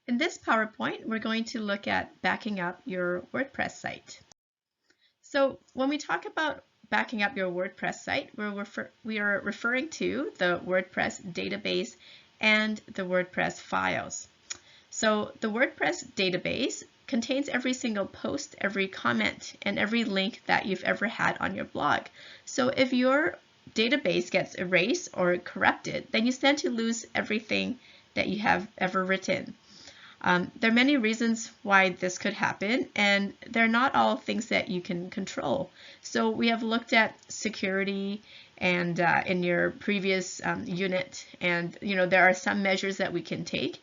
In this PowerPoint, we're going to look at backing up your WordPress site. So when we talk about backing up your WordPress site, we are referring to the WordPress database and the WordPress files. So the WordPress database contains every single post, every comment, and every link that you've ever had on your blog. So if your database gets erased or corrupted, then you stand to lose everything that you have ever written. There are many reasons why this could happen, and they're not all things that you can control. So we have looked at security and in your previous unit, and there are some measures that we can take.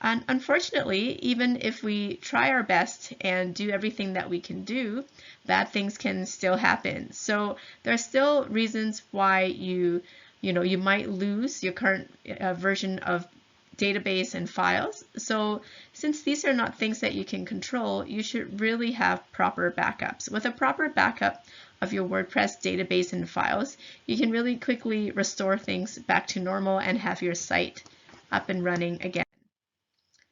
And unfortunately, even if we try our best and do everything that we can do, bad things can still happen. So there are still reasons why you might lose your current version of database and files. So since these are not things that you can control, you should really have proper backups. With a proper backup of your WordPress database and files, you can really quickly restore things back to normal and have your site up and running again.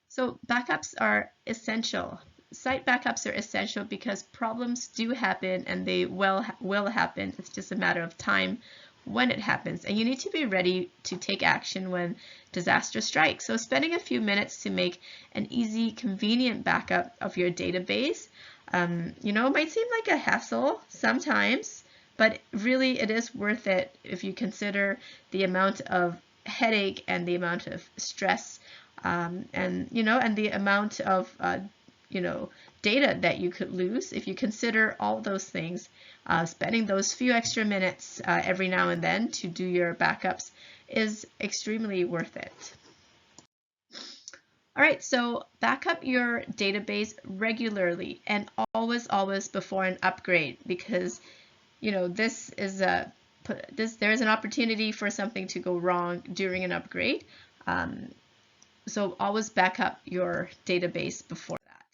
So backups are essential. Site backups are essential because problems do happen, and they will happen. It's just a matter of time when it happens, and you need to be ready to take action when disaster strikes. So spending a few minutes to make an easy, convenient backup of your database, might seem like a hassle sometimes, but really it is worth it if you consider the amount of headache and the amount of stress and the amount of data that you could lose. If you consider all those things, spending those few extra minutes every now and then to do your backups is extremely worth it. All right, so back up your database regularly and always before an upgrade, because this is there is an opportunity for something to go wrong during an upgrade. So always back up your database before that.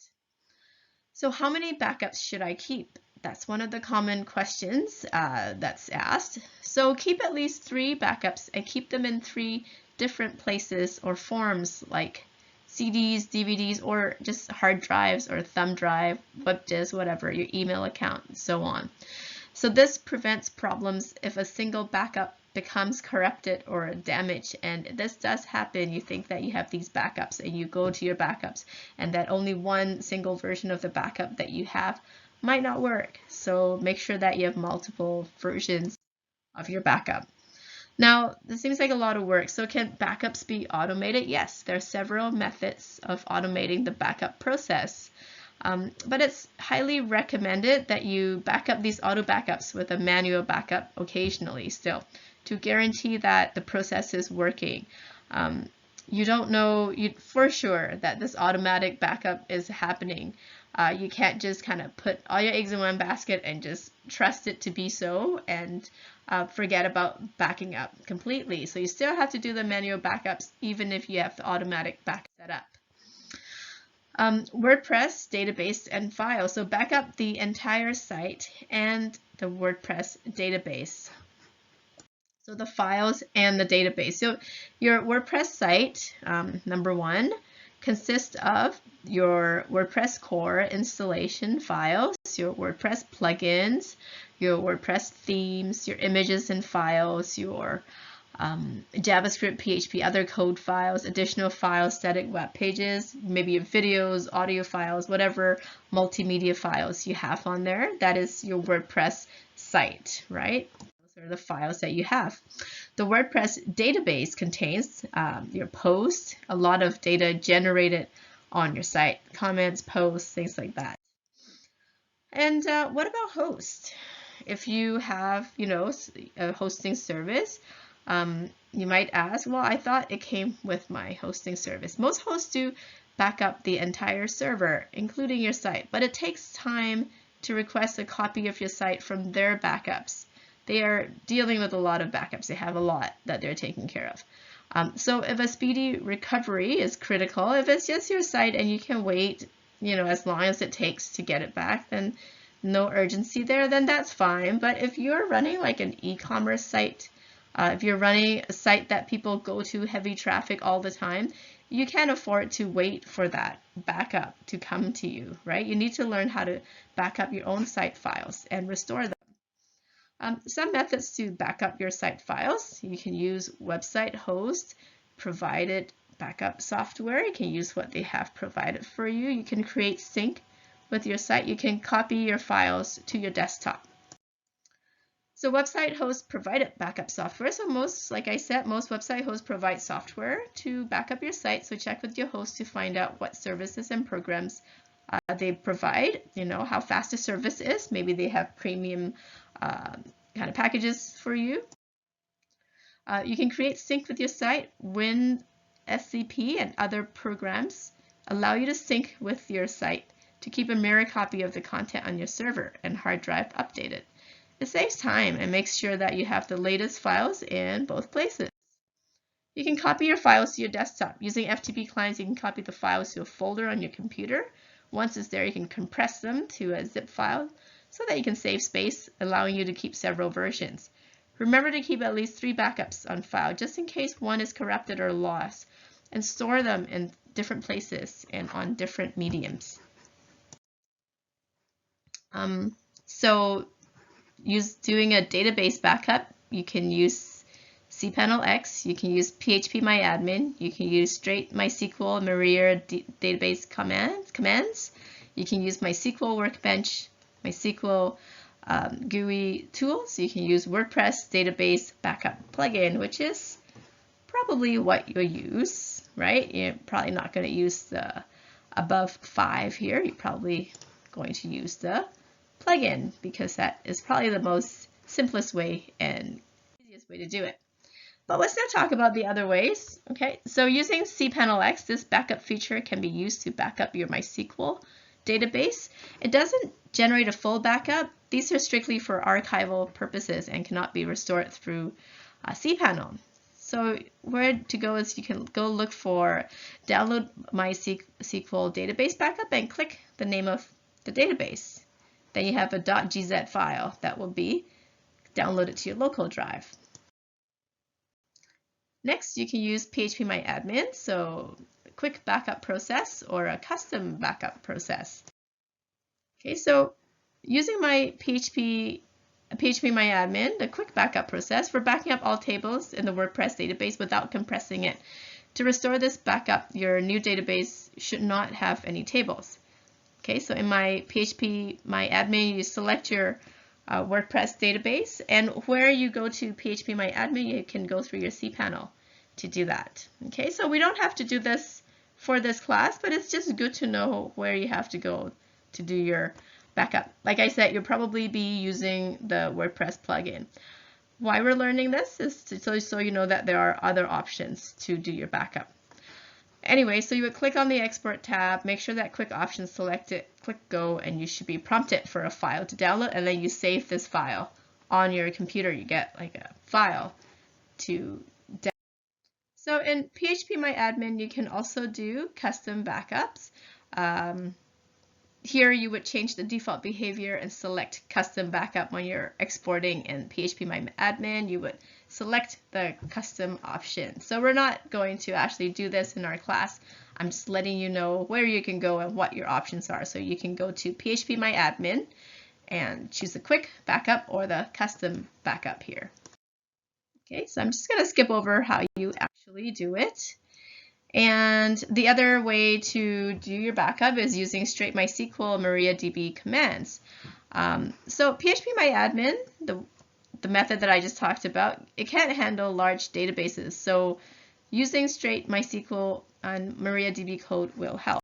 So how many backups should I keep? That's one of the common questions that's asked. So keep at least 3 backups and keep them in 3 different places or forms, like CDs, DVDs, or just hard drives or thumb drive, web disk, whatever, your email account, and so on. So this prevents problems if a single backup becomes corrupted or damaged, and this does happen. You think that you have these backups and you go to your backups and that only one single version of the backup that you have might not work. So make sure that you have multiple versions of your backup. Now, this seems like a lot of work. So can backups be automated? Yes, there are several methods of automating the backup process. But it's highly recommended that you back up these auto backups with a manual backup occasionally still to guarantee that the process is working. You don't know for sure that this automatic backup is happening. You can't just kind of put all your eggs in one basket and just trust it to be so and forget about backing up completely. So you still have to do the manual backups even if you have the automatic backup set up. WordPress database and file. So back up the entire site and the WordPress database. So the files and the database. So your WordPress site, number 1, consists of your WordPress core installation files, your WordPress plugins, your WordPress themes, your images and files, your JavaScript, PHP, other code files, additional files, static web pages, maybe your videos, audio files, whatever multimedia files you have on there. That is your WordPress site, right? Those are the files that you have. The WordPress database contains your posts, a lot of data generated on your site, comments, posts, things like that. And what about host? If you have, a hosting service, you might ask, well, I thought it came with my hosting service. Most hosts do back up the entire server, including your site, but it takes time to request a copy of your site from their backups. They are dealing with a lot of backups. They have a lot that they're taking care of. So if a speedy recovery is critical, if it's just your site and you can wait, as long as it takes to get it back, then no urgency there, then that's fine. But if you're running like an e-commerce site, if you're running a site that people go to, heavy traffic all the time, you can't afford to wait for that backup to come to you, right? You need to learn how to back up your own site files and restore them. Some methods to back up your site files. You can use website host provided backup software. You can use what they have provided for you. You can create sync with your site. You can copy your files to your desktop. So website hosts provided backup software. So like I said, most website hosts provide software to back up your site. So check with your host to find out what services and programs they provide, how fast the service is. Maybe they have premium kind of packages for you. You can create sync with your site. WinSCP and other programs allow you to sync with your site to keep a mirror copy of the content on your server and hard drive updated. It saves time and makes sure that you have the latest files in both places. You can copy your files to your desktop. Using FTP clients, you can copy the files to a folder on your computer. Once it's there, you can compress them to a zip file so that you can save space, allowing you to keep several versions. Remember to keep at least 3 backups on file, just in case one is corrupted or lost, and store them in different places and on different mediums. Doing a database backup, you can use cPanel X, you can use phpMyAdmin, you can use straight MySQL Maria database commands, you can use MySQL Workbench, MySQL GUI tools, you can use WordPress database backup plugin, which is probably what you'll use, right? You're probably not going to use the above 5 here. You're probably going to use the plugin because that is probably the most simplest way and easiest way to do it. But let's now talk about the other ways. Okay, so using cPanel X, this backup feature can be used to back up your MySQL database. It doesn't generate a full backup. These are strictly for archival purposes and cannot be restored through cPanel. So where to go is you can go look for download MySQL database backup and click the name of the database. Then you have a .gz file that will be downloaded to your local drive. Next, you can use phpMyAdmin, so a quick backup process or a custom backup process. Okay, so using my phpMyAdmin, the quick backup process, for backing up all tables in the WordPress database without compressing it. To restore this backup, your new database should not have any tables. Okay, so in my phpMyAdmin, you select your WordPress database, and where you go to phpMyAdmin, you can go through your cPanel to do that. Okay, so we don't have to do this for this class, but it's just good to know where you have to go to do your backup. Like I said, you'll probably be using the WordPress plugin. Why we're learning this is so you know that there are other options to do your backup. Anyway, so you would click on the Export tab, make sure that Quick Options selected, click Go, and you should be prompted for a file to download, and then you save this file on your computer. You get like a file to download. So in phpMyAdmin, you can also do custom backups. Here you would change the default behavior and select custom backup when you're exporting in phpMyAdmin. You would select the custom option. So we're not going to actually do this in our class. I'm just letting you know where you can go and what your options are. So you can go to phpMyAdmin and choose the quick backup or the custom backup here. Okay, so I'm just going to skip over how you actually do it. And the other way to do your backup is using straight MySQL MariaDB commands. So phpMyAdmin, the method that I just talked about, it can't handle large databases. So using straight MySQL and MariaDB code will help.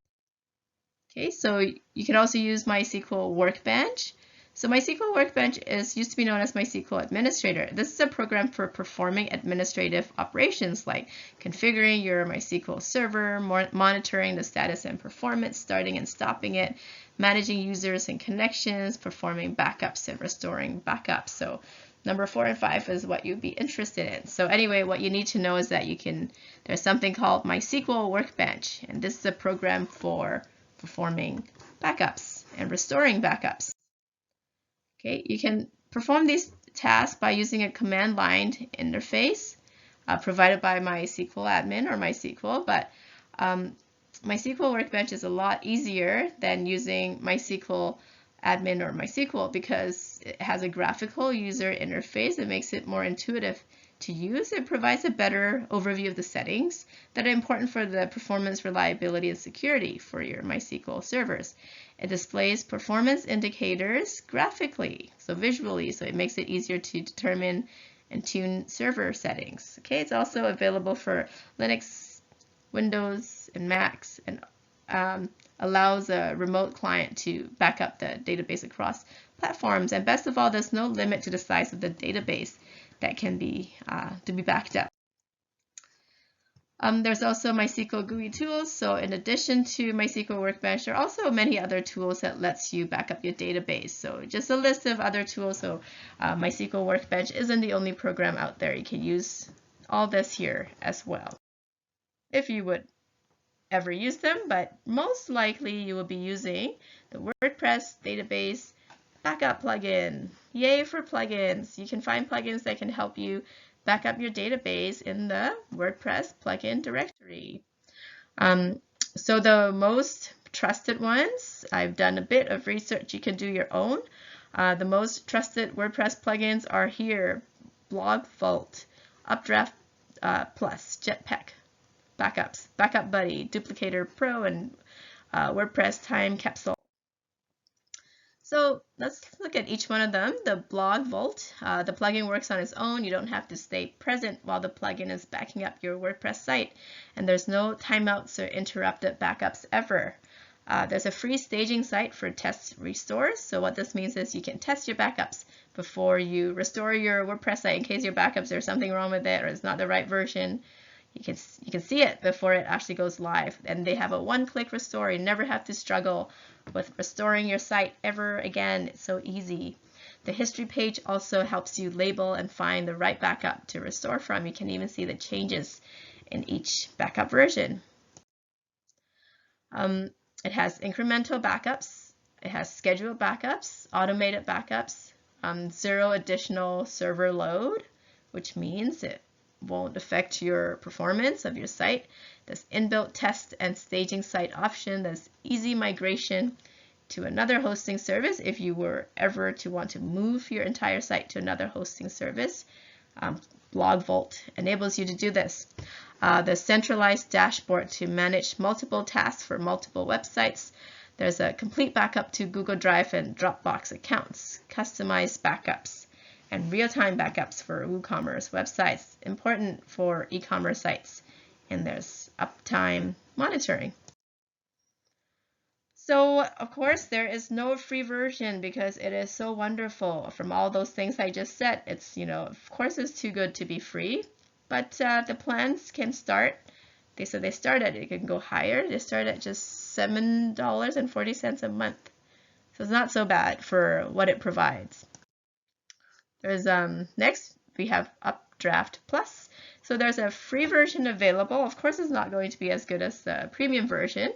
Okay, so you can also use MySQL Workbench. So MySQL Workbench used to be known as MySQL Administrator. This is a program for performing administrative operations like configuring your MySQL server, monitoring the status and performance, starting and stopping it, managing users and connections, performing backups and restoring backups. So number 4 and 5 is what you'd be interested in. So anyway, what you need to know is that there's something called MySQL Workbench, and this is a program for performing backups and restoring backups. Okay, you can perform these tasks by using a command line interface provided by MySQL admin or MySQL, but MySQL Workbench is a lot easier than using MySQL Admin or MySQL because it has a graphical user interface that makes it more intuitive to use. It provides a better overview of the settings that are important for the performance, reliability, and security for your MySQL servers. It displays performance indicators graphically, so visually, so it makes it easier to determine and tune server settings. Okay, it's also available for Linux, Windows, and Macs, and allows a remote client to back up the database across platforms. And best of all, there's no limit to the size of the database that can be to be backed up. There's also MySQL GUI tools. So in addition to MySQL Workbench, there are also many other tools that lets you back up your database. So just a list of other tools. So MySQL Workbench isn't the only program out there. You can use all this here as well, if you would ever use them, but most likely you will be using the WordPress database backup plugin. Yay for plugins! You can find plugins that can help you back up your database in the WordPress plugin directory. So the most trusted ones, I've done a bit of research, you can do your own. The most trusted WordPress plugins are here: Blog Vault, Updraft Plus, Jetpack Backups, Backup Buddy, Duplicator Pro, and WordPress Time Capsule. So let's look at each one of them. The Blog Vault, the plugin works on its own. You don't have to stay present while the plugin is backing up your WordPress site, and there's no timeouts or interrupted backups ever. There's a free staging site for test restores. So what this means is you can test your backups before you restore your WordPress site in case your backups, there's something wrong with it or it's not the right version. You can see it before it actually goes live. And they have a one-click restore. You never have to struggle with restoring your site ever again. It's so easy. The history page also helps you label and find the right backup to restore from. You can even see the changes in each backup version. It has incremental backups. It has scheduled backups, automated backups, zero additional server load, which means it won't affect your performance of your site. There's inbuilt test and staging site option. There's easy migration to another hosting service if you were ever to want to move your entire site to another hosting service. Blog Vault enables you to do this. The centralized dashboard to manage multiple tasks for multiple websites. There's a complete backup to Google Drive and Dropbox accounts, customized backups, and real-time backups for WooCommerce websites, important for e-commerce sites. And there's uptime monitoring. So, of course, there is no free version because it is so wonderful. From all those things I just said, it's, of course it's too good to be free, but the plans can start. They said they start at, it can go higher. They start at just $7.40 a month. So it's not so bad for what it provides. There's next we have Updraft Plus. So there's a free version available. Of course, it's not going to be as good as the premium version.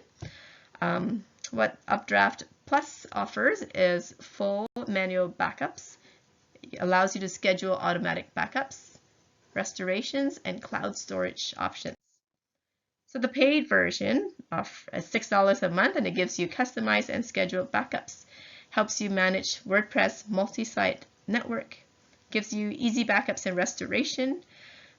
What Updraft Plus offers is full manual backups. It allows you to schedule automatic backups, restorations, and cloud storage options. So the paid version is $6 a month, and it gives you customized and scheduled backups. Helps you manage WordPress multi-site network. Gives you easy backups and restoration.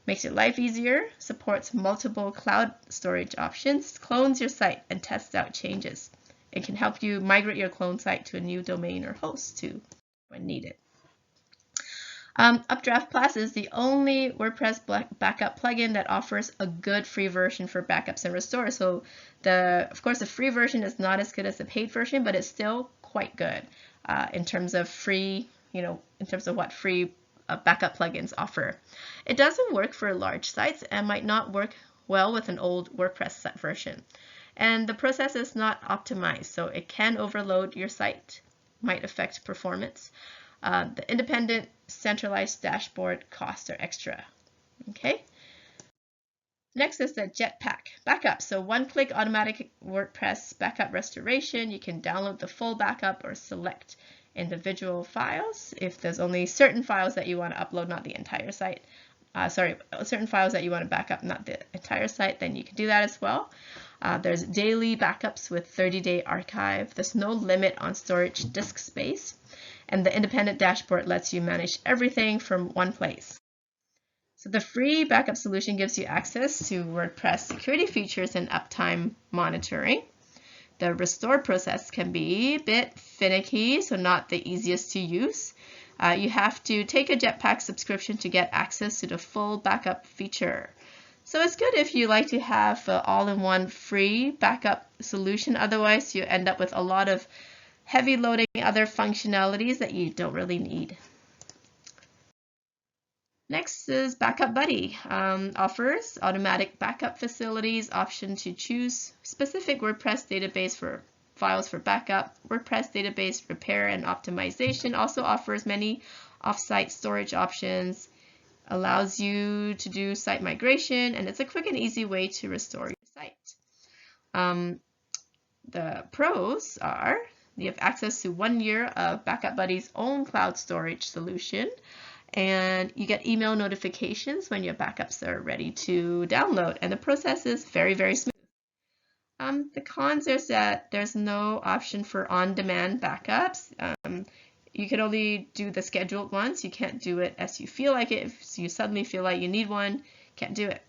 Makes your life easier. Supports multiple cloud storage options. Clones your site and tests out changes. It can help you migrate your clone site to a new domain or host too when needed. Updraft Plus is the only WordPress backup plugin that offers a good free version for backups and restores. So of course, the free version is not as good as the paid version, but it's still quite good in terms of free, in terms of what free backup plugins offer. It doesn't work for large sites and might not work well with an old WordPress version. And the process is not optimized, so it can overload your site, might affect performance. The independent centralized dashboard costs are extra. Okay. Next is the Jetpack Backup. So one-click automatic WordPress backup restoration. You can download the full backup or select individual files. If there's only certain files that you want to upload, not the entire site. Certain files that you want to back up, not the entire site, then you can do that as well. There's daily backups with 30-day archive. There's no limit on storage disk space. And the independent dashboard lets you manage everything from one place. So the free backup solution gives you access to WordPress security features and uptime monitoring. The restore process can be a bit finicky, so not the easiest to use. You have to take a Jetpack subscription to get access to the full backup feature. So it's good if you like to have an all-in-one free backup solution. Otherwise, you end up with a lot of heavy loading other functionalities that you don't really need. Next is Backup Buddy. Offers automatic backup facilities, option to choose specific WordPress database for files for backup. WordPress database repair and optimization also offers many offsite storage options, allows you to do site migration, and it's a quick and easy way to restore your site. The pros are you have access to 1 year of Backup Buddy's own cloud storage solution, and you get email notifications when your backups are ready to download, and the process is very, very smooth. The cons is that there's no option for on-demand backups. You can only do the scheduled ones. You can't do it as you feel like it. If you suddenly feel like you need one, can't do it.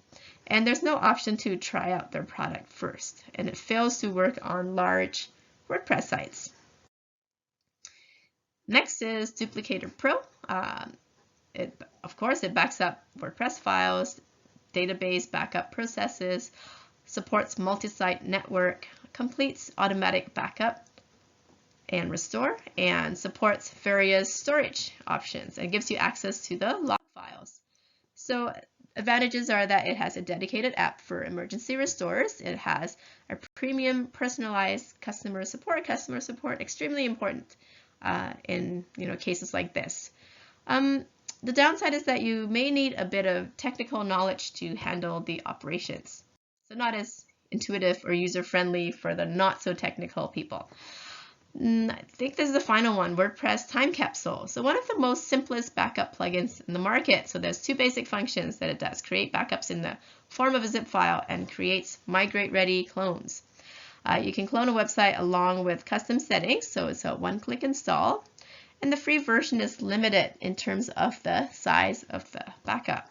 And there's no option to try out their product first, and it fails to work on large WordPress sites. Next is Duplicator Pro. Of course, it backs up WordPress files, database backup processes, supports multi-site network, completes automatic backup and restore, and supports various storage options and gives you access to the log files. So advantages are that it has a dedicated app for emergency restores. It has a premium personalized customer support. Customer support, extremely important in cases like this. The downside is that you may need a bit of technical knowledge to handle the operations. So not as intuitive or user-friendly for the not so technical people. I think this is the final one, WordPress Time Capsule. So one of the most simplest backup plugins in the market. So there's two basic functions that it does: create backups in the form of a zip file and creates migrate-ready clones. You can clone a website along with custom settings, so it's a one-click install. And the free version is limited in terms of the size of the backup.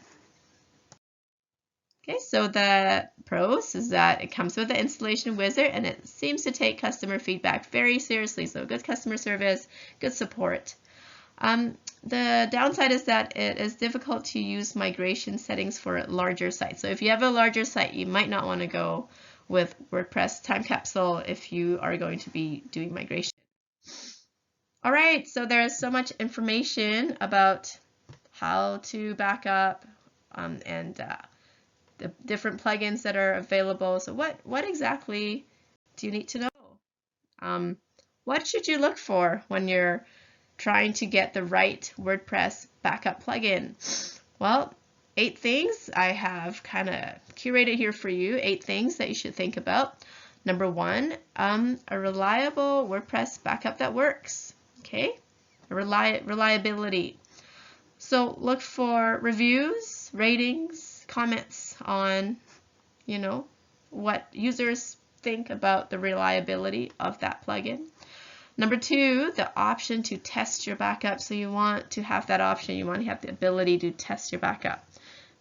Okay, so the pros is that it comes with the installation wizard, and it seems to take customer feedback very seriously. So good customer service, good support. The downside is that it is difficult to use migration settings for larger sites. So if you have a larger site, you might not want to go with WordPress Time Capsule if you are going to be doing migration. All right, so there's so much information about how to back up and the different plugins that are available. So what exactly do you need to know? What should you look for when you're trying to get the right WordPress backup plugin? Well, 8 things I have kind of curated here for you, 8 things that you should think about. Number 1, a reliable WordPress backup that works. Okay, reliability. So look for reviews, ratings, comments on, what users think about the reliability of that plugin. Number 2, the option to test your backup. So you want to have that option. You want to have the ability to test your backup.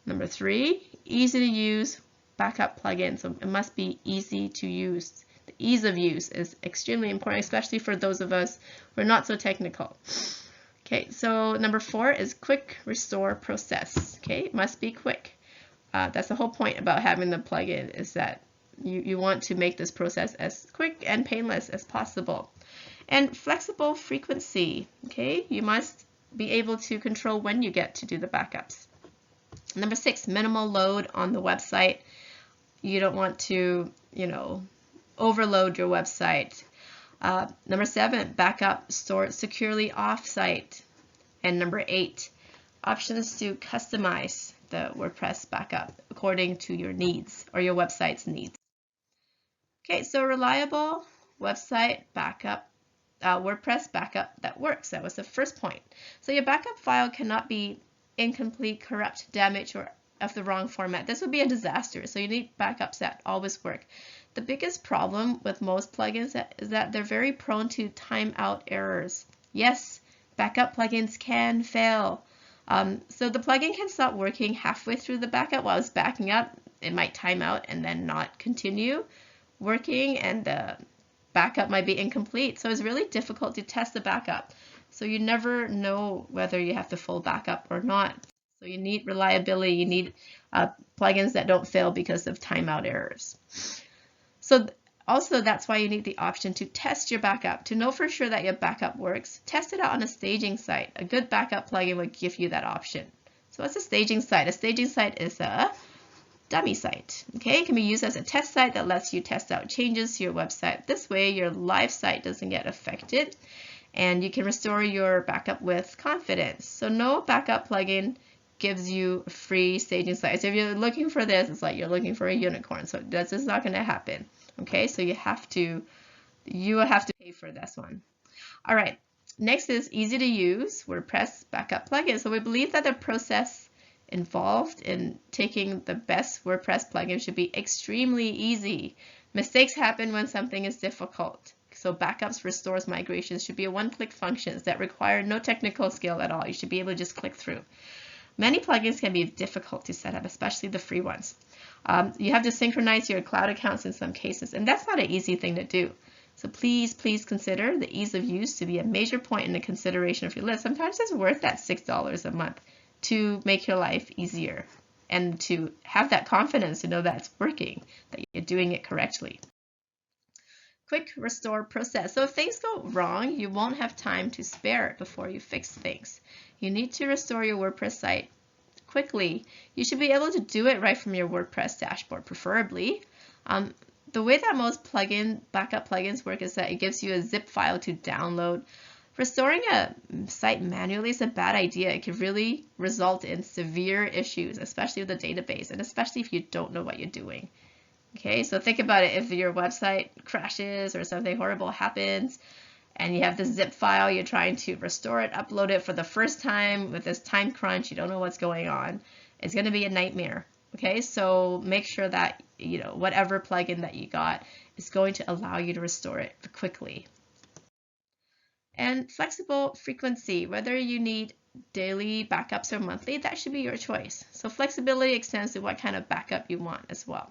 Number 3, easy to use backup plugin. So it must be easy to use. The ease of use is extremely important, especially for those of us who are not so technical. Okay, so number 4 is quick restore process. Okay, it must be quick. That's the whole point about having the plugin, is that you want to make this process as quick and painless as possible. And flexible frequency. Okay, you must be able to control when you get to do the backups. Number 6, minimal load on the website. You don't want to, overload your website. Number 7, backup stored securely off-site. And number 8, options to customize the WordPress backup according to your needs or your website's needs. Okay, so reliable website backup, WordPress backup that works. That was the first point. So your backup file cannot be incomplete, corrupt, damaged, or of the wrong format. This would be a disaster. So you need backups that always work. the biggest problem with most plugins is that they're very prone to timeout errors. Yes, backup plugins can fail. So the plugin can stop working halfway through the backup while it's backing up. It might time out and then not continue working, and the backup might be incomplete. So it's really difficult to test the backup. So you never know whether you have the full backup or not. So you need reliability. You need plugins that don't fail because of timeout errors. So also, that's why you need the option to test your backup. To know for sure that your backup works, test it out on a staging site. A good backup plugin will give you that option. So what's a staging site? A staging site is a dummy site. Okay, it can be used as a test site that lets you test out changes to your website. This way, your live site doesn't get affected, and you can restore your backup with confidence. So no backup plugin gives you a free staging site. So if you're looking for this, it's like you're looking for a unicorn. So this is not going to happen. Okay, so you will have to pay for this one. All right, next is easy to use WordPress backup plugin. So we believe that the process involved in taking the best WordPress plugin should be extremely easy. Mistakes happen when something is difficult. So backups, restores, migrations should be a one-click functions that require no technical skill at all. You should be able to just click through. Many plugins can be difficult to set up, especially the free ones. You have to synchronize your cloud accounts in some cases, and that's not an easy thing to do. So please consider the ease of use to be a major point in the consideration of your list. Sometimes it's worth that $6 a month to make your life easier and to have that confidence to know that it's working, that you're doing it correctly. Quick restore process. So if things go wrong, you won't have time to spare before you fix things. You need to restore your WordPress site quickly. You should be able to do it right from your WordPress dashboard, preferably. The way that most backup plugins work is that it gives you a zip file to download. Restoring a site manually is a bad idea. It could really result in severe issues, especially with the database, and especially if you don't know what you're doing. Okay, so think about it. If your website crashes or something horrible happens and you have the zip file, you're trying to restore it, upload it for the first time with this time crunch, you don't know what's going on, it's going to be a nightmare. Okay, so make sure that whatever plugin that you got is going to allow you to restore it quickly. And flexible frequency, whether you need daily backups or monthly, that should be your choice. So flexibility extends to what kind of backup you want as well.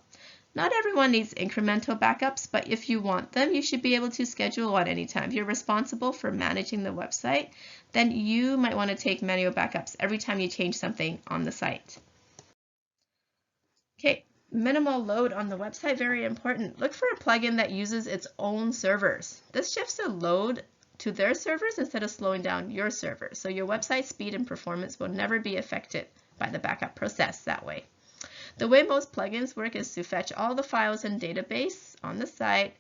Not everyone needs incremental backups, but if you want them, you should be able to schedule one anytime. If you're responsible for managing the website, then you might want to take manual backups every time you change something on the site. Okay, minimal load on the website, very important. Look for a plugin that uses its own servers. This shifts the load to their servers instead of slowing down your server. So your website speed and performance will never be affected by the backup process that way. The way most plugins work is to fetch all the files and database on the site,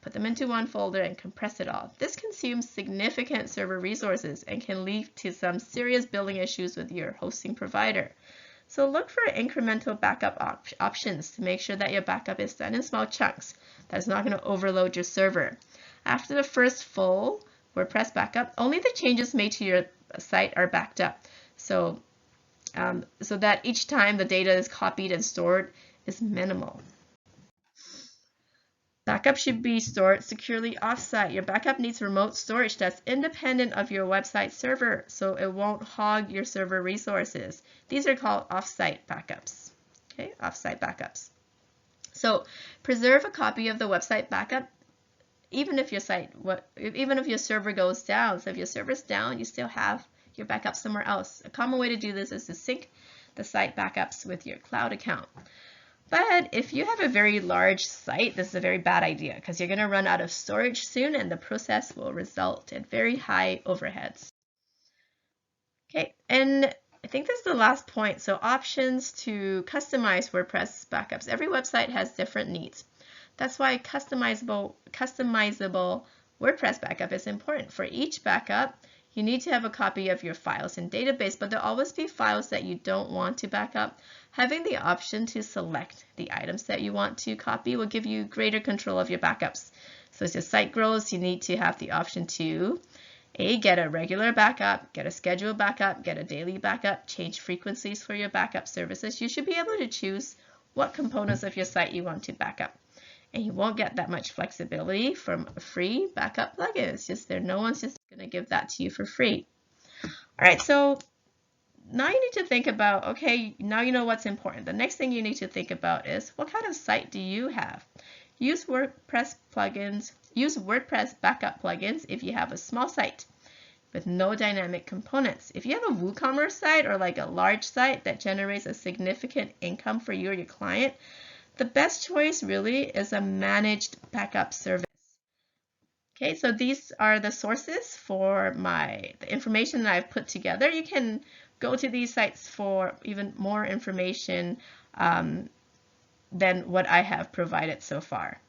put them into one folder, and compress it all. This consumes significant server resources and can lead to some serious billing issues with your hosting provider. So look for incremental backup options to make sure that your backup is done in small chunks. That's not going to overload your server. After the first full WordPress backup, only the changes made to your site are backed up. So that each time the data is copied and stored is minimal. Backup should be stored securely offsite. Your backup needs remote storage that's independent of your website server, so it won't hog your server resources. These are called offsite backups. Okay, offsite backups. So preserve a copy of the website backup even if your server goes down. So if your server's down, you still have your backup somewhere else. A common way to do this is to sync the site backups with your cloud account. But if you have a very large site, this is a very bad idea because you're going to run out of storage soon and the process will result in very high overheads. Okay, and I think this is the last point. So options to customize WordPress backups. Every website has different needs. That's why customizable WordPress backup is important. For each backup, you need to have a copy of your files in database, but there'll always be files that you don't want to back up. Having the option to select the items that you want to copy will give you greater control of your backups. So as your site grows, you need to have the option to get a regular backup, get a scheduled backup, get a daily backup, change frequencies for your backup services. You should be able to choose what components of your site you want to back up. and you won't get that much flexibility from a free backup plugin. It's just there, no one's just going to give that to you for free. All right, so now you need to think about, okay, now you know what's important. The next thing you need to think about is, what kind of site do you have? Use WordPress plugins, use WordPress backup plugins if you have a small site with no dynamic components. If you have a WooCommerce site or like a large site that generates a significant income for you or your client, the best choice really is a managed backup service. Okay, so these are the sources for the information that I've put together. You can go to these sites for even more information than what I have provided so far.